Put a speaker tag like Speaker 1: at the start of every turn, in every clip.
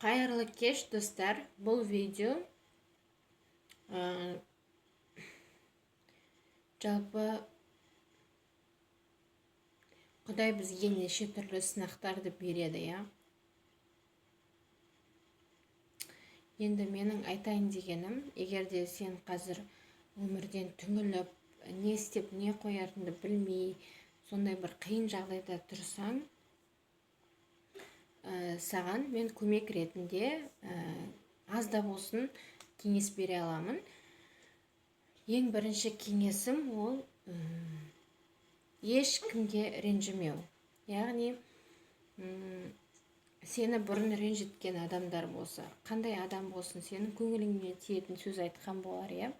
Speaker 1: Қайырлы кеш, достар. Бұл видео жалпы Құдай бізге неше түрлі сынақтарды береді, я. Енді менің айтайын дегенім, егерде сен қазір өмірден түңіліп, не істеп, не қоятынды білмей, сондай бір қиын жағдайда тұрсаң, саған мен көмек ретінде аз да болсын кеңес бере аламын. Ең бірінші кеңесім ол ешкімге ренжімеу. Яғни сені бұрын ренжіткен адамдар болса, қандай адам болсын, сенің көңіліңе тиетін сөз айтқан болар, я.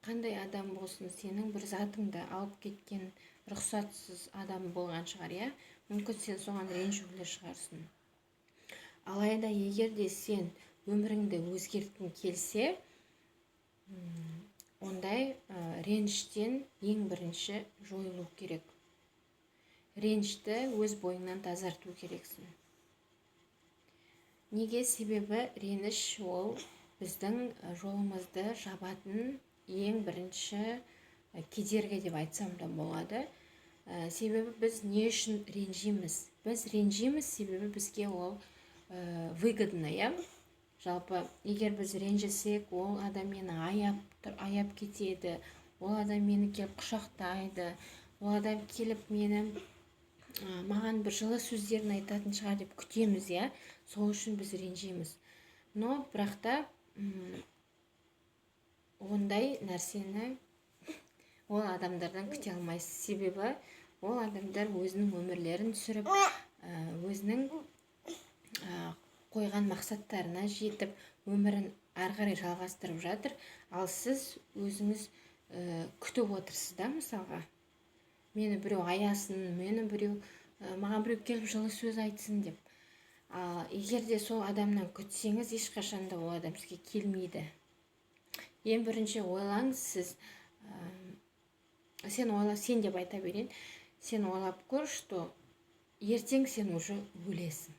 Speaker 1: Қандай адам болсын, сенің бір затыңды алып кеткен рұқсатсыз адам болған шығар, я. Мүмкін сен соған ренжулі шығарсың. Алайда егер де сен өміріңді өзгерткің келсе, ондай реніштен ең бірінші жойылу керек. Ренішті өз бойыңнан тазарту керексің. Неге? Себебі реніш ол біздің жолымызды жабатын ең бірінші кедергі деп айтсам да болады. Себебі біз не үшін ренжиміз? Біз ренжиміз себебі бізге ол выгодно, я. Жалпы, егер біз ренжісек, ол адам мені аяп кетеді, ол адам мені келіп құшақтайды, ол адам келіп маған бір жылы сөздерін айтатын шығар деп күтеміз, я. Сол үшін біз ренжиміз. Но бірақ та ондай нәрсені ол адамдардан күте алмайсыз. Себебі ол адамдар өзінің өмірлерін сүріп, өзінің қойған мақсаттарына жетіп, өмірін әрі қарай жалғастырып жатыр. Ал сіз өзіңіз күтіп отырсыз да, мысалға. Мені біреу аясын, маған біреу келіп жылы сөз айтсын деп. Егер де сол адамнан күтсеңіз, ешқашанда ол адам сізге келмейді. Ең бірінші ойлаңыз, сен деп айта берейін, сен ойлап көр, что ертең сен уже өлесің.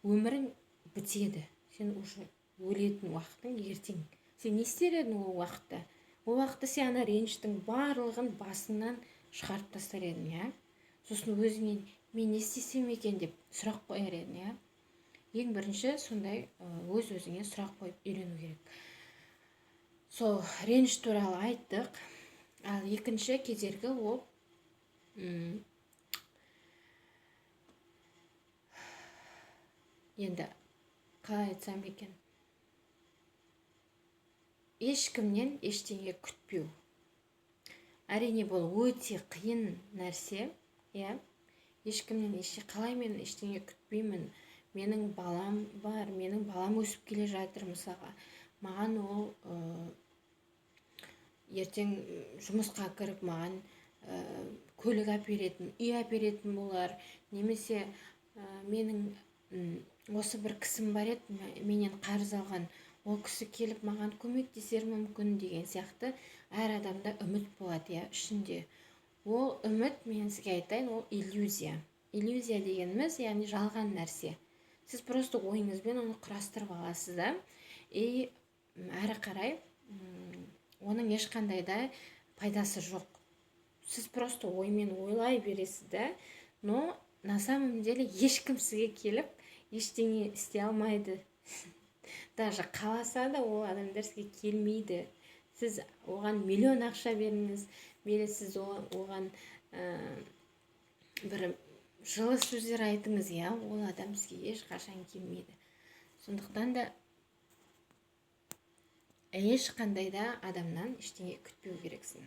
Speaker 1: Өмірің бітеді. Сен уже өлетін уақытың ертең. Сен не істер едің ол уақытта? Ол уақытта сен ана реніштің барлығын басыңнан шығарып тастар едің, я. Сосын өзіңе мен не істесем екен деп сұрақ қояр едің, я. Ең бірінші сондай өз-өзіңе сұрақ қойып үйрену керек. Сол реніш туралы айттық. Ал екінші кедергі ол енді қалай айтсам екен, ешкімнен ештеңе күтпеу. Әрине бұл өте қиын нәрсе, я. Ешкімнен қалай мен ештеңе күтпеймін. Менің балам бар, менің балам өсіп келе жатыр, мысалға. Маған ол ертең жұмысқа кіріп, маған көлік әперетін, үй әперетін болар. Немесе менің осы бір кісім бар еді, менен қарыз алған, ол кісі келіп маған көмектесер мүмкін деген сияқты әр адамда үміт болады, я, ішінде. Ол үміт, мен сізге айтайын, ол иллюзия. Иллюзия дегеніміз, яғни жалған нәрсе. Сіз просто ойыңызбен оны құрастырып аласыз да, әрі қарай оның ешқандай да пайдасы жоқ. Сіз просто оймен ойлай бересіз да, но на самом деле ешкім сізге келіп ештеңе істей алмайды. Даже қаласа да ол адамдар сізге келмейді. Сіз оған миллион ақша беріңіз, мейлі сіз оған бір жылы сөздер айтыңыз, я, ол адам сізге ешқашан келмейді. Сондықтан да ешқандай да адамнан ештеңе күтпеу керексің.